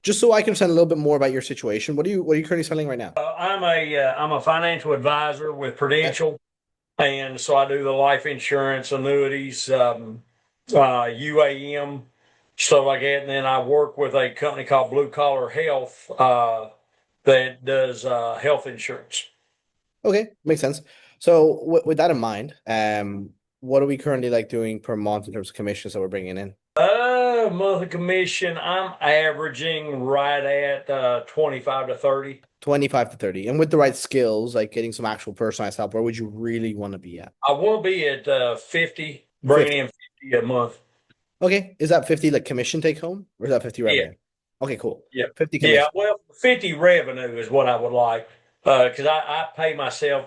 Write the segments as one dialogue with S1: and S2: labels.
S1: Just so I can understand a little bit more about your situation. What are you currently selling right now?
S2: I'm a financial advisor with
S1: Okay.
S2: Prudential, and so I do the life insurance, annuities, UAM, stuff like that. And then I work with a company called Blue Collar Health that does health insurance.
S1: Okay, makes sense. So with that in mind, what are we currently like doing per month in terms of commissions that we're bringing in?
S2: Monthly commission, I'm averaging right at 25 to 30.
S1: 25 to 30. And with the right skills, like getting some actual personalized help, where would you really want to be at?
S2: I want to be at 50, bringing
S1: 50.
S2: in 50 a month.
S1: Okay. Is that 50 like commission take home or is that 50
S2: Yeah.
S1: revenue? Okay, cool.
S2: Yeah.
S1: 50
S2: Yeah.
S1: commission.
S2: Well, 50 revenue is what I would like. Because I pay myself,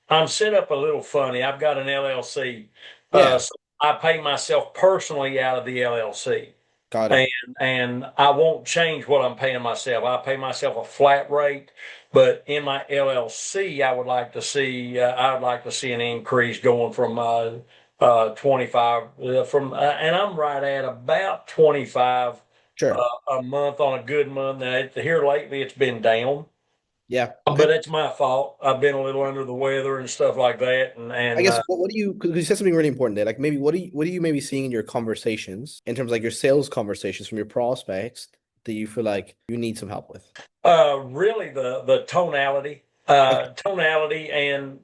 S2: I'm set up a little funny. I've got an LLC.
S1: Yeah,
S2: So I pay myself personally out of the LLC.
S1: got
S2: And
S1: it.
S2: and I won't change what I'm paying myself. I pay myself a flat rate, but in my LLC, I would like to see an increase going from 25 and I'm right at about 25
S1: Sure.
S2: a month on a good month. Now, here lately, it's been down,
S1: Yeah.
S2: but
S1: Okay.
S2: it's my fault. I've been a little under the weather and stuff like that, and
S1: I
S2: and
S1: guess what do you, because you said something really important there. Like maybe what are you maybe seeing in your conversations in terms of like your sales conversations from your prospects that you feel like you need some help with?
S2: really the tonality.
S1: Okay.
S2: Tonality and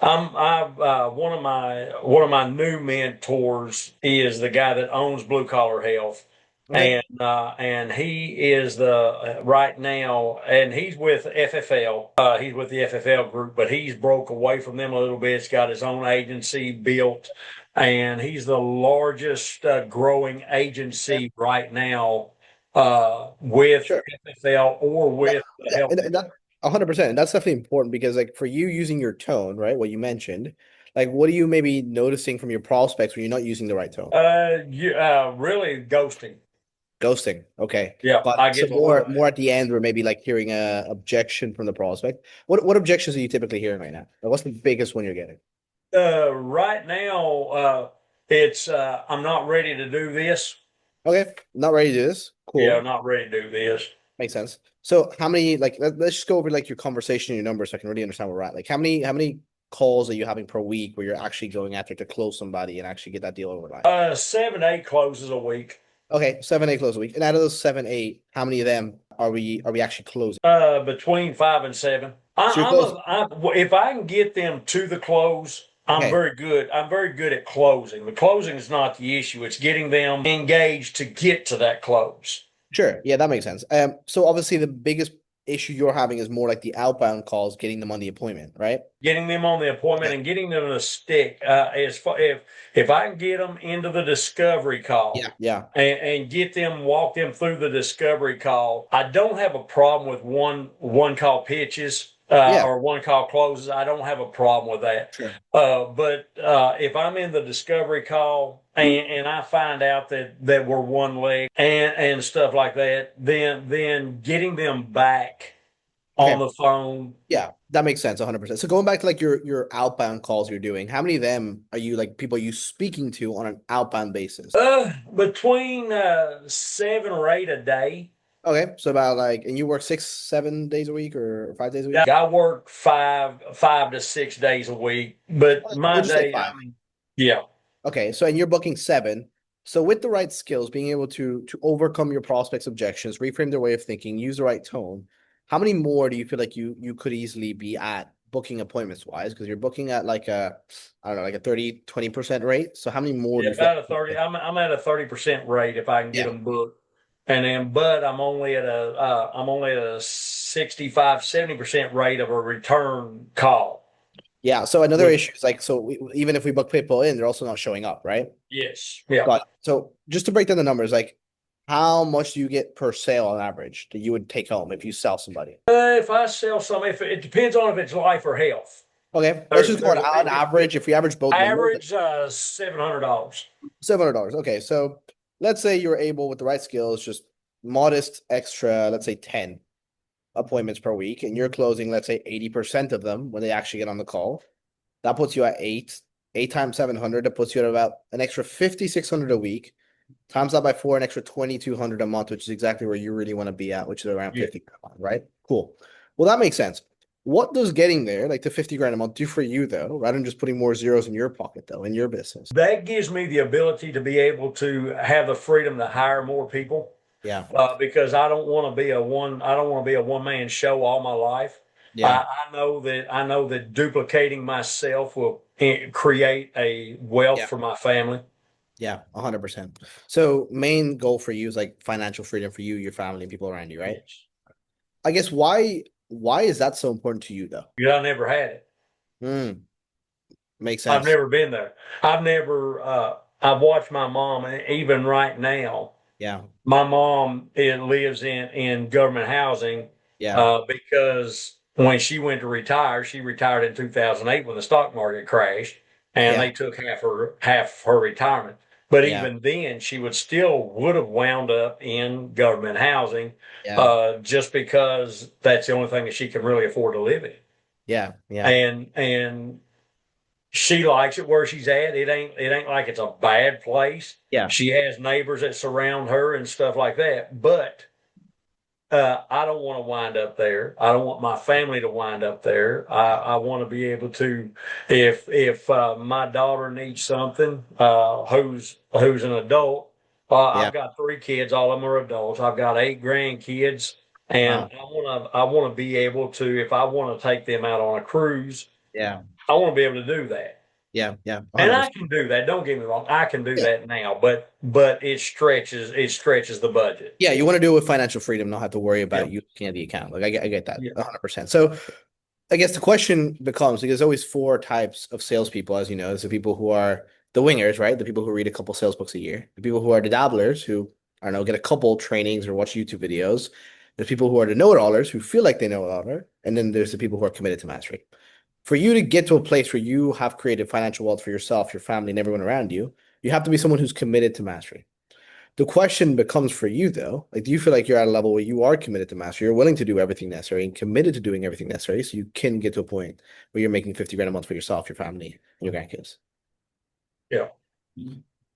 S2: I've one of my new mentors is the guy that owns Blue Collar Health,
S1: Okay.
S2: and he is the right now, and he's with FFL. He's with the FFL group, but he's broke away from them a little bit. He's got his own agency built, and he's the largest growing
S1: Yeah.
S2: agency right now with
S1: Sure.
S2: FFL or
S1: That,
S2: with the
S1: yeah,
S2: health.
S1: and that 100%. And that's definitely important because like for you using your tone, right? What you mentioned, like what are you maybe noticing from your prospects when you're not using the right tone?
S2: Really ghosting.
S1: Ghosting. Okay.
S2: Yeah,
S1: But
S2: I
S1: so
S2: get a little.
S1: more at the end, we're maybe like hearing a objection from the prospect. What objections are you typically hearing right now? Like, what's the biggest one you're getting?
S2: Right now, it's I'm not ready to do this.
S1: Okay, not ready to do this.
S2: Yeah,
S1: Cool.
S2: I'm not ready to do this.
S1: Makes sense. So how many like let's just go over like your conversation and your numbers so I can really understand where we're at. Like how many calls are you having per week where you're actually going after to close somebody and actually get that deal over the line?
S2: 7, 8 closes a week.
S1: Okay, 7, 8 close a week. And out of those 7, 8, how many of them are we actually closing?
S2: Between 5 and 7.
S1: So you're
S2: I'm
S1: closing.
S2: a I, if I can get them to the close, I'm
S1: Okay.
S2: very good. I'm very good at closing. The closing is not the issue. It's getting them engaged to get to that close.
S1: Sure. Yeah, that makes sense. So obviously the biggest issue you're having is more like the outbound calls, getting them on the appointment, right?
S2: Getting them on the appointment
S1: Okay.
S2: and getting them to stick. As far if I can get them into the discovery
S1: Yeah.
S2: call
S1: Yeah.
S2: and get them walk them through the discovery call, I don't have a problem with one call pitches.
S1: Yeah.
S2: Or one call closes, I don't have a problem with that.
S1: Sure.
S2: But if I'm in the discovery call and I find out that we're one leg and stuff like that, then getting them back on
S1: Okay.
S2: the phone.
S1: Yeah, that makes sense 100%. So going back to like your outbound calls you're doing, how many of them are you like people are you speaking to on an outbound basis?
S2: Between 7 or 8 a day.
S1: Okay, so about like, and you work 6, 7 days a week or 5 days a week?
S2: I work 5 to 6 days a week, but
S1: Okay,
S2: my
S1: we'll just say
S2: day,
S1: five.
S2: yeah,
S1: Okay, so and you're booking seven. So with the right skills, being able to overcome your prospects' objections, reframe their way of thinking, use the right tone, how many more do you feel like you could easily be at booking appointments wise? Because you're booking at like a, I don't know, like a 30-20% rate. So how many more do
S2: yeah,
S1: you feel
S2: about a 30.
S1: like?
S2: I'm at a 30% rate if I can get
S1: Yeah.
S2: them booked, and then but I'm only at a 65-70% rate of a return call.
S1: Yeah. So another
S2: With
S1: issue is like, so even if we book people in, they're also not showing up, right?
S2: yes, yeah.
S1: Got it. So just to break down the numbers, like how much do you get per sale on average that you would take home if you sell somebody?
S2: If I sell some, if it depends on if it's life or health.
S1: Okay. Let's
S2: There's
S1: just go
S2: there's
S1: on average. If we average both numbers, like
S2: average $700.
S1: $700. Okay. So let's say you're able with the right skills, just modest extra, let's say 10 appointments per week, and you're closing, let's say 80% of them when they actually get on the call. That puts you at eight times 700. That puts you at about an extra 5,600 a week. Times that by four, an extra 2,200 a month, which is exactly where you really want to be at, which is around
S2: Yeah.
S1: 50 grand a month, right? Cool. Well, that makes sense. What does getting there, like the 50 grand a month, do for you though, rather than just putting more zeros in your pocket though, in your business?
S2: That gives me the ability to be able to have the freedom to hire more people.
S1: Yeah.
S2: Because I don't want to be a one. I don't want to be a one man show all my life.
S1: Yeah.
S2: I know that duplicating myself will create a wealth
S1: Yeah.
S2: for my family.
S1: Yeah. 100%. So main goal for you is like financial freedom for you, your family, and people around you, right?
S2: Yes,
S1: I guess why is that so important to you though?
S2: because I never had it.
S1: Hmm. Makes
S2: I've
S1: sense.
S2: never been there. I've never. I've watched my mom, and even right now.
S1: Yeah.
S2: My mom lives in government housing
S1: Yeah.
S2: because when she went to retire, she retired in 2008 when the stock market crashed, and
S1: Yeah.
S2: they took half her retirement. But
S1: Yeah.
S2: even then, she would have wound up in government housing
S1: Yeah.
S2: just because that's the only thing that she can really afford to live in.
S1: Yeah. Yeah.
S2: And she likes it where she's at. It ain't like it's a bad place.
S1: Yeah.
S2: She has neighbors that surround her and stuff like that. But I don't want to wind up there. I don't want my family to wind up there. I want to be able to, if my daughter needs something, who's an adult.
S1: Yeah.
S2: I've got three kids. All of them are adults. I've got eight grandkids, and
S1: Wow.
S2: I want to be able to, if I want to take them out on a cruise,
S1: Yeah.
S2: I want to be able to do that.
S1: Yeah. Yeah.
S2: And I
S1: 100%.
S2: can do that. Don't get me wrong. I can do
S1: Yeah.
S2: that now, but it stretches the budget.
S1: Yeah. You want to do it with financial freedom, not have to worry
S2: Yeah.
S1: about you looking at the account. Like I get that
S2: Yeah.
S1: 100%. So I guess the question becomes like, there's always four types of salespeople, as you know. There's the people who are the wingers, right? The people who read a couple sales books a year. The people who are the dabblers who, I don't know, get a couple trainings or watch YouTube videos. There's people who are the know-it-allers who feel like they know it all. And then there's the people who are committed to mastery. For you to get to a place where you have created financial wealth for yourself, your family, and everyone around you, you have to be someone who's committed to mastery. The question becomes for you though, like, do you feel like you're at a level where you are committed to mastery, you're willing to do everything necessary and committed to doing everything necessary so you can get to a point where you're making 50 grand a month for yourself, your family, and your grandkids?
S2: Yeah.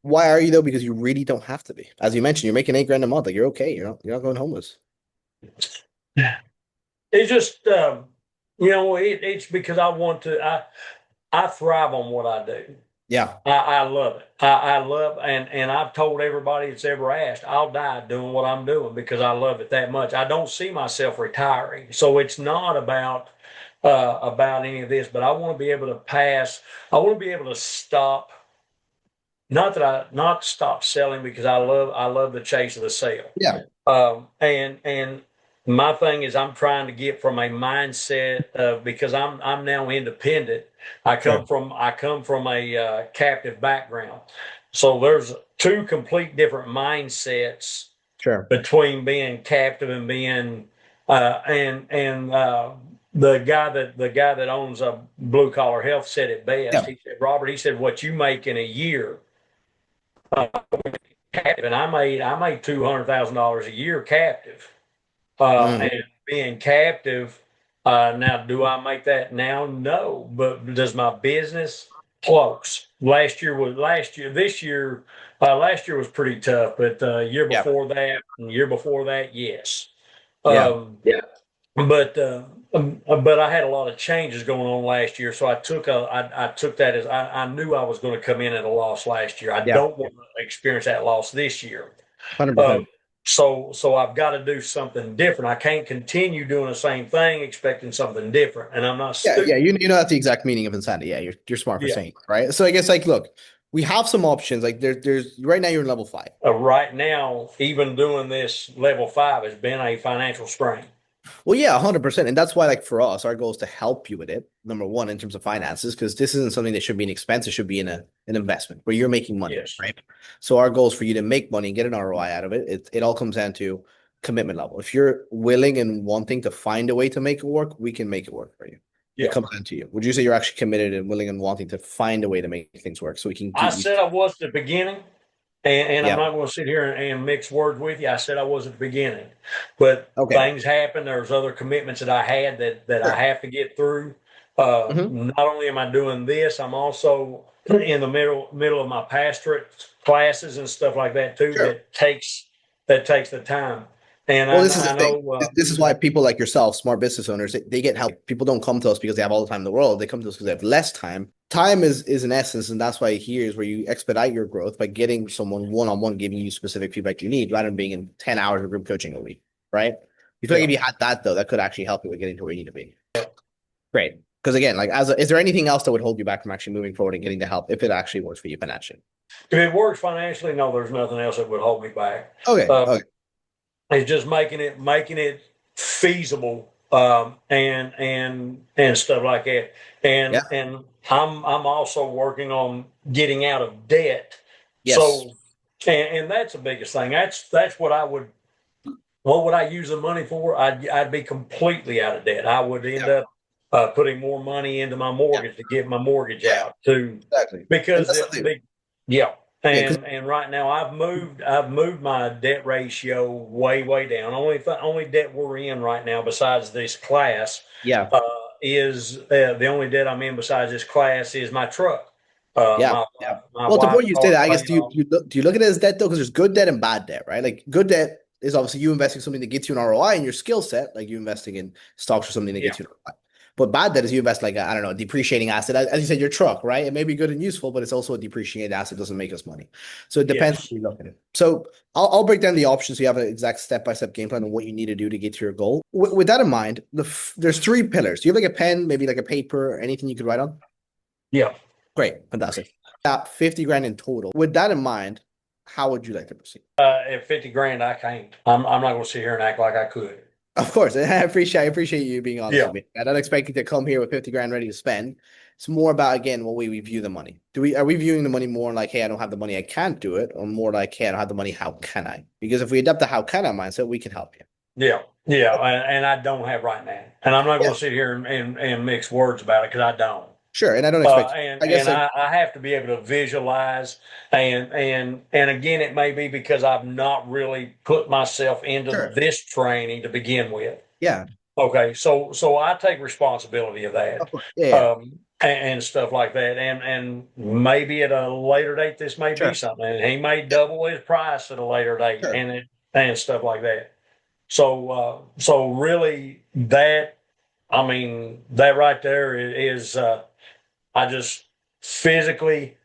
S1: Why are you though? Because you really don't have to be. As you mentioned, you're making 8 grand a month. Like you're okay. You're not going homeless.
S2: It's just it's because I want to. I thrive on what I do.
S1: Yeah.
S2: I love it. I love and I've told everybody that's ever asked, I'll die doing what I'm doing because I love it that much. I don't see myself retiring, so it's not about any of this. But I want to be able to pass. I want to be able to stop. Not stop selling because I love the chase of the sale.
S1: Yeah.
S2: And my thing is I'm trying to get from a mindset of because I'm now independent.
S1: Sure.
S2: I come from a captive background, so there's two complete different mindsets
S1: Sure.
S2: between being captive and being and the guy that owns a blue collar health said it best.
S1: Yeah.
S2: He said, Robert, he said, what you make in a year captive, and I made $200,000 a year captive,
S1: Mm.
S2: and being captive. Now, do I make that now? No, but does my business close? Last year. This year, last year was pretty tough, but year
S1: Yeah.
S2: before that, and year before that, yes.
S1: Yeah.
S2: Yeah. But I had a lot of changes going on last year, so I took that as I knew I was going to come in at a loss last year. I
S1: Yeah.
S2: don't want to experience that loss this year. Um,
S1: 100%.
S2: so I've got to do something different. I can't continue doing the same thing expecting something different, and I'm not
S1: Yeah. Yeah.
S2: stupid.
S1: You know that's the exact meaning of insanity. Yeah. You're smart for
S2: Yeah.
S1: saying it, right? So I guess like look, we have some options. Like there's right now you're in level five.
S2: Right now, even doing this level 5 has been a financial strain.
S1: Well, yeah, 100%. And that's why, like, for us, our goal is to help you with it. Number one, in terms of finances, because this isn't something that should be an expense. It should be an investment where you're making money,
S2: Yes.
S1: right? So our goal is for you to make money and get an ROI out of it. It all comes down to commitment level. If you're willing and wanting to find a way to make it work, we can make it work for you. It
S2: Yeah.
S1: comes down to you. Would you say you're actually committed and willing and wanting to find a way to make things work so we can
S2: I
S1: get you?
S2: said I was at the beginning. And I'm
S1: Yeah.
S2: not going to sit here and mix words with you. I said I was at the beginning, but
S1: Okay.
S2: things happen. There's other commitments that I had that I
S1: Sure.
S2: have to get through.
S1: Hmm.
S2: Not only am I doing this, I'm also in the middle of my pastorate classes and stuff like that too.
S1: Sure.
S2: That takes the time, and
S1: Well,
S2: I,
S1: this is the
S2: I
S1: thing.
S2: know.
S1: This is why people like yourself, smart business owners, they get help. People don't come to us because they have all the time in the world. They come to us because they have less time. Time is an essence, and that's why here is where you expedite your growth by getting someone one-on-one, giving you specific feedback you need, rather than being in 10 hours of group coaching a week, right? You feel like
S2: Yeah.
S1: if you had that though, that could actually help you with getting to where you need to be. Great. Because again, like is there anything else that would hold you back from actually moving forward and getting the help if it actually works for you financially?
S2: If it works financially, no, there's nothing else that would hold me back.
S1: Okay.
S2: Uh,
S1: Okay.
S2: it's just making it feasible, and stuff like that.
S1: Yeah.
S2: And I'm also working on getting out of debt.
S1: Yes.
S2: So, and that's the biggest thing. That's what would I use the money for? I'd be completely out of debt. I would end
S1: Yeah.
S2: up putting more money into my
S1: Yeah.
S2: mortgage to get my mortgage
S1: Yeah.
S2: out to
S1: Exactly. And
S2: because
S1: that's the thing.
S2: yeah.
S1: Yeah. Because
S2: And right now I've moved my debt ratio way down. Only debt we're in right now besides this class
S1: yeah.
S2: uh, is the only debt I'm in besides this class is my truck.
S1: Yeah,
S2: My
S1: yeah.
S2: my
S1: Well, to the
S2: wife's
S1: point you say
S2: car
S1: that, I guess
S2: paid off.
S1: do you look at it as debt though? Because there's good debt and bad debt, right? Like good debt is obviously you investing something that gets you an ROI in your skill set, like you investing in stocks or something that
S2: Yeah.
S1: gets you an ROI. But bad debt is you invest like I don't know, a depreciating asset. As you said, your truck, right? It may be good and useful, but it's also a depreciated asset, doesn't make us money. So it depends how
S2: Yes.
S1: you look at it. So I'll break down the options so you have an exact step-by-step game plan on what you need to do to get to your goal. With that in mind, there's three pillars. Do you have like a pen, maybe like a paper, or anything you could write on?
S2: Yeah.
S1: Great, fantastic. 50 grand in total. With that in mind, how would you like to proceed?
S2: At 50 grand, I can't. I'm not going to sit here and act like I could.
S1: Of course, I appreciate you being honest
S2: Yeah.
S1: with me. I don't expect you to come here with 50 grand ready to spend. It's more about again what way we view the money. Are we viewing the money more like, hey, I don't have the money, I can't do it, or more like, hey, I don't have the money, how can I? Because if we adopt the how can I mindset, we can help you.
S2: Yeah. Yeah. And I don't have right now. And I'm not
S1: Yeah,
S2: going to sit here and mix words about it because I don't.
S1: sure. And I don't expect,
S2: And
S1: I guess
S2: and
S1: like,
S2: I have to be able to visualize and again it may be because I've not really put myself into
S1: sure.
S2: this training to begin with.
S1: Yeah,
S2: Okay, so I take responsibility of
S1: of
S2: that,
S1: course. Yeah,
S2: and stuff like that, and maybe at a later date this may be
S1: sure,
S2: something, and he may double his price at a later date,
S1: sure.
S2: and stuff like that. So really that I mean that right there is I just physically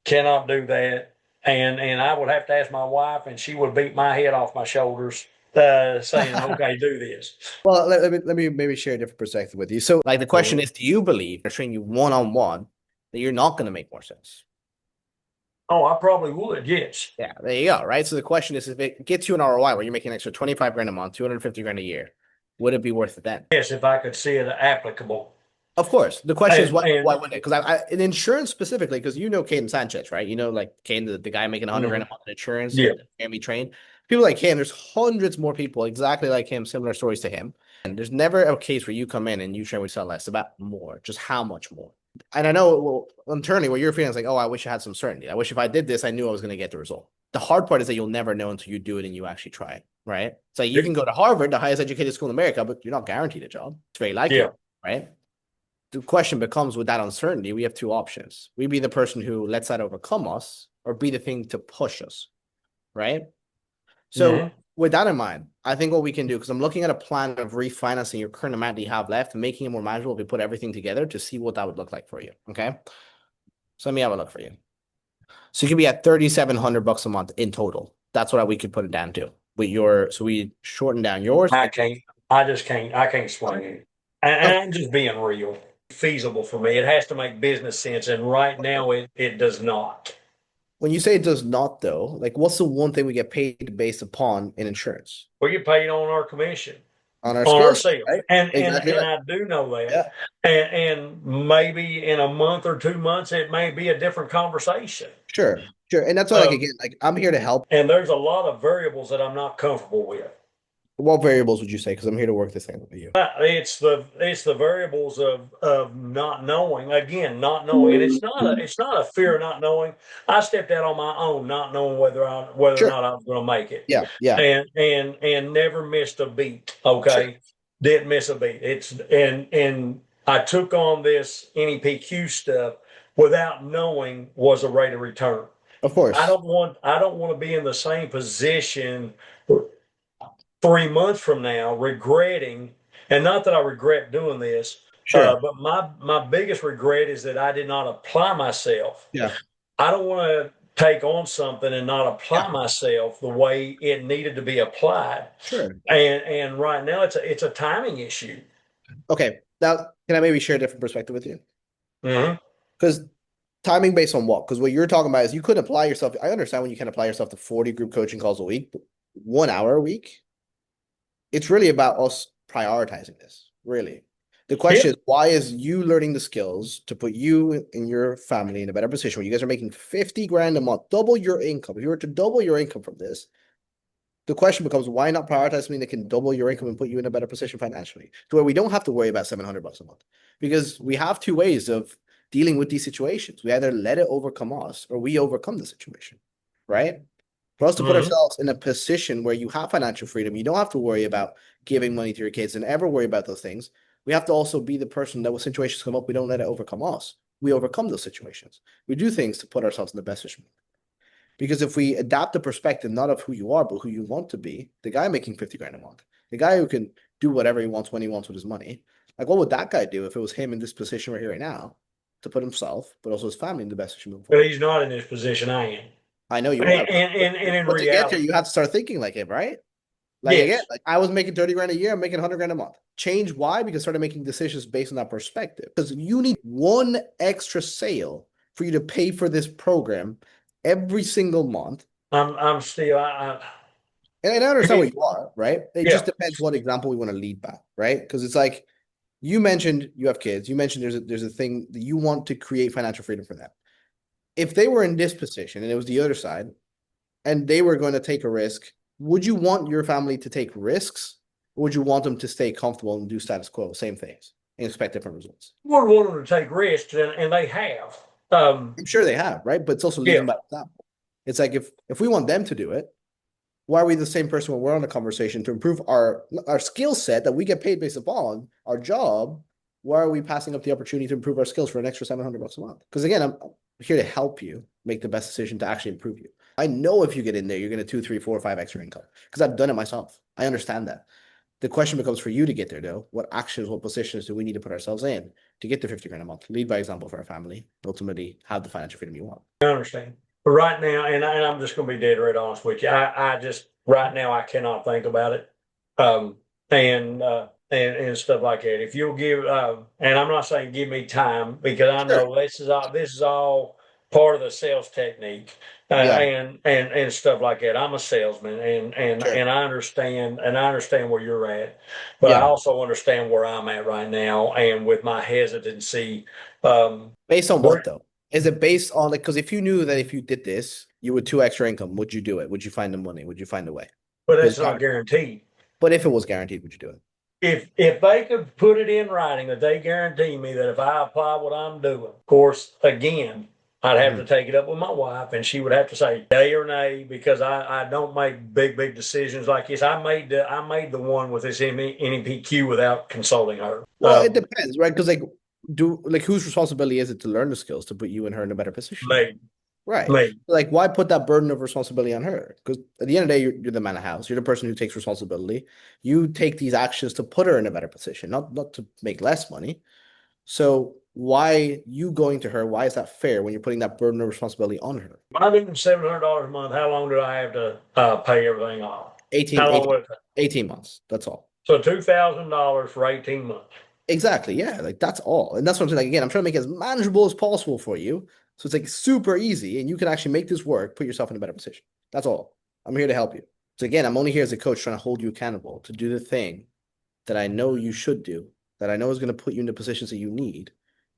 S2: cannot do that, and I would have to ask my wife, and she would beat my head off my shoulders, saying, "Okay, do this."
S1: Well, let me maybe share a different perspective with you. So, like, the question
S2: Mhm.
S1: is, do you believe they're training you one on one that you're not going to make more sense?
S2: Oh, I probably would. Yes.
S1: Yeah, there you go. Right. So the question is, if it gets you an ROI where you're making an extra 25 grand a month, 250 grand a year, would it be worth it then?
S2: Yes, if I could see it applicable.
S1: Of course. The question is, why
S2: And
S1: wouldn't it? Because in insurance specifically, because you know Caden Sanchez, right? You know, like Caden, the guy making 100 grand
S2: mhm,
S1: a month in insurance
S2: yeah,
S1: and can be trained. People like him, there's hundreds more people exactly like him, similar stories to him. And there's never a case where you come in and you train with sell less, about more, just how much more. And I know, well, internally, what you're feeling is like, oh, I wish I had some certainty. I wish if I did this, I knew I was going to get the result. The hard part is that you'll never know until you do it and you actually try it, right? So you can go to Harvard, the highest educated school in America, but you're not guaranteed a job. It's very likely,
S2: yeah,
S1: right? The question becomes with that uncertainty, we have two options. We be the person who lets that overcome us or be the thing to push us, right? So
S2: mhm,
S1: with that in mind, I think what we can do, because I'm looking at a plan of refinancing your current amount that you have left, making it more manageable if we put everything together to see what that would look like for you. Okay. So let me have a look for you. So you could be at 3,700 bucks a month in total. That's what we could put it down to. With your, so we shorten down yours.
S2: I can't. I just can't. I can't swing it. And
S1: Okay.
S2: I'm just being real. Feasible for me. It has to make business sense, and right now it does not.
S1: When you say it does not, though, like what's the one thing we get paid based upon in insurance?
S2: We get paid on our commission,
S1: On our
S2: on our
S1: skills,
S2: sales,
S1: right?
S2: and and
S1: Exactly
S2: and
S1: right.
S2: I do know that.
S1: Yeah.
S2: And maybe in a month or 2 months, it may be a different conversation.
S1: Sure. Sure. And that's why, like,
S2: Um,
S1: again, like I'm here to help.
S2: and there's a lot of variables that I'm not comfortable with.
S1: What variables would you say? Because I'm here to work this thing with you.
S2: It's the variables of not knowing. Again, not knowing, and it's not a fear of not knowing. I stepped out on my own, not knowing whether or
S1: Sure.
S2: not I was going to make it,
S1: Yeah. Yeah.
S2: and never missed a beat.
S1: Sure.
S2: Okay, didn't miss a beat. And I took on this NEPQ stuff without knowing was a rate of return.
S1: Of course.
S2: I don't want to be in the same position 3 months from now regretting, and not that I regret doing this,
S1: Sure.
S2: but my biggest regret is that I did not apply myself.
S1: Yeah.
S2: I don't want to take on something and not
S1: Yeah.
S2: apply myself the way it needed to be applied.
S1: Sure.
S2: And right now it's a timing issue.
S1: Okay. Now, can I maybe share a different perspective with you?
S2: Hmm.
S1: Because timing based on what? Because what you're talking about is you could apply yourself. I understand when you can apply yourself to 40 group coaching calls a week, but 1 hour a week. It's really about us prioritizing this, really. The
S2: Yeah.
S1: question is, why is you learning the skills to put you and your family in a better position where you guys are making 50 grand a month, double your income? If you were to double your income from this, the question becomes, why not prioritize something that can double your income and put you in a better position financially to where we don't have to worry about $700 a month? Because we have two ways of dealing with these situations. We either let it overcome us or we overcome the situation, right? For us to put
S2: Hmm.
S1: ourselves in a position where you have financial freedom, you don't have to worry about giving money to your kids and ever worry about those things. We have to also be the person that when situations come up, we don't let it overcome us. We overcome those situations. We do things to put ourselves in the best position. Because if we adapt the perspective, not of who you are, but who you want to be, the guy making 50 grand a month, the guy who can do whatever he wants when he wants with his money, like what would that guy do if it was him in this position right here, right now, to put himself, but also his family in the best position moving
S2: But
S1: forward?
S2: he's not in this position I am.
S1: I know you
S2: And,
S1: are,
S2: and,
S1: but,
S2: and, and in
S1: but to get there,
S2: reality,
S1: you have to start thinking like him, right? Like again,
S2: yes,
S1: like I was making 30 grand a year, I'm making 100 grand a month. Change why? Because I started making decisions based on that perspective. Because you need one extra sale for you to pay for this program every single month.
S2: I'm still,
S1: And I understand where you are, right? It
S2: yeah.
S1: just depends what example we want to lead by, right? Because it's like you mentioned you have kids. You mentioned there's a thing that you want to create financial freedom for them. If they were in this position and it was the other side, and they were going to take a risk, would you want your family to take risks? Or would you want them to stay comfortable and do status quo, same things, and expect different results?
S2: We want them to take risks, and they have.
S1: I'm sure they have, right? But it's also
S2: Yeah,
S1: leading by example. It's like if we want them to do it, why are we the same person when we're on a conversation to improve our skill set that we get paid based upon our job? Why are we passing up the opportunity to improve our skills for an extra $700 a month? Because again, I'm here to help you make the best decision to actually improve you. I know if you get in there, you're going to 2, 3, 4, 5 extra income because I've done it myself. I understand that. The question becomes for you to get there, though. What actions, what positions do we need to put ourselves in to get to 50 grand a month? Lead by example for our family. Ultimately, have the financial freedom you want.
S2: I understand. But right now, and I'm just going to be dead right honest with you. I just right now I cannot think about it, um, and stuff like that. If you'll give, and I'm not saying give me time because I
S1: Sure.
S2: know this is all part of the sales technique,
S1: Yeah.
S2: and stuff like that. I'm a salesman,
S1: Sure.
S2: and I understand where you're at, but I
S1: Yeah.
S2: also understand where I'm at right now, and with my hesitancy. Um,
S1: Based on what though? Is it based on like because if you knew that if you did this, you would two extra income, would you do it? Would you find the money? Would you find a way?
S2: but
S1: Because
S2: that's not guaranteed.
S1: but if it was guaranteed, would you do it?
S2: If they could put it in writing that they guarantee me that if I apply what I'm doing, of course, again, I'd have
S1: Mhm.
S2: to take it up with my wife, and she would have to say yay or nay because I don't make big decisions like this. I made the one with this NEPQ without consulting her.
S1: Well, it depends, right? Because like whose responsibility is it to learn the skills to put you and her in a better position?
S2: Made
S1: Right.
S2: made.
S1: Like, why put that burden of responsibility on her? Because at the end of the day, you're the man of the house. You're the person who takes responsibility. You take these actions to put her in a better position, not to make less money. So why you going to her? Why is that fair when you're putting that burden of responsibility on her?
S2: When I'm doing $700 a month, how long do I have to pay everything off?
S1: 18,
S2: How long
S1: 18,
S2: would it take?
S1: 18 months. That's all.
S2: So $2,000 for 18 months.
S1: Exactly. Yeah. Like that's all. And that's what I'm saying. Like, again, I'm trying to make it as manageable as possible for you. So it's like super easy and you can actually make this work, put yourself in a better position. That's all. I'm here to help you. So again, I'm only here as a coach trying to hold you accountable to do the thing that I know you should do, that I know is going to put you in the positions that you need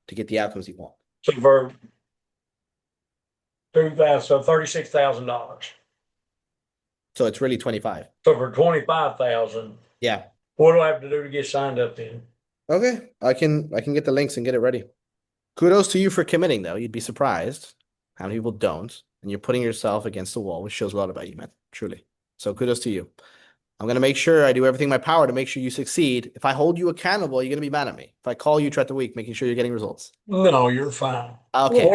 S1: to get the outcomes you want.
S2: So for 2,000, so $36,000.
S1: So it's really 25.
S2: So for 25,000,
S1: Yeah.
S2: what do I have to do to get signed up then?
S1: Okay. I can get the links and get it ready. Kudos to you for committing though. You'd be surprised how many people don't. And you're putting yourself against the wall, which shows a lot about you, man. Truly. So kudos to you. I'm going to make sure I do everything in my power to make sure you succeed. If I hold you accountable, you're going to be mad at me. If I call you throughout the week, making sure you're getting results.
S2: No, you're fine.
S1: Okay.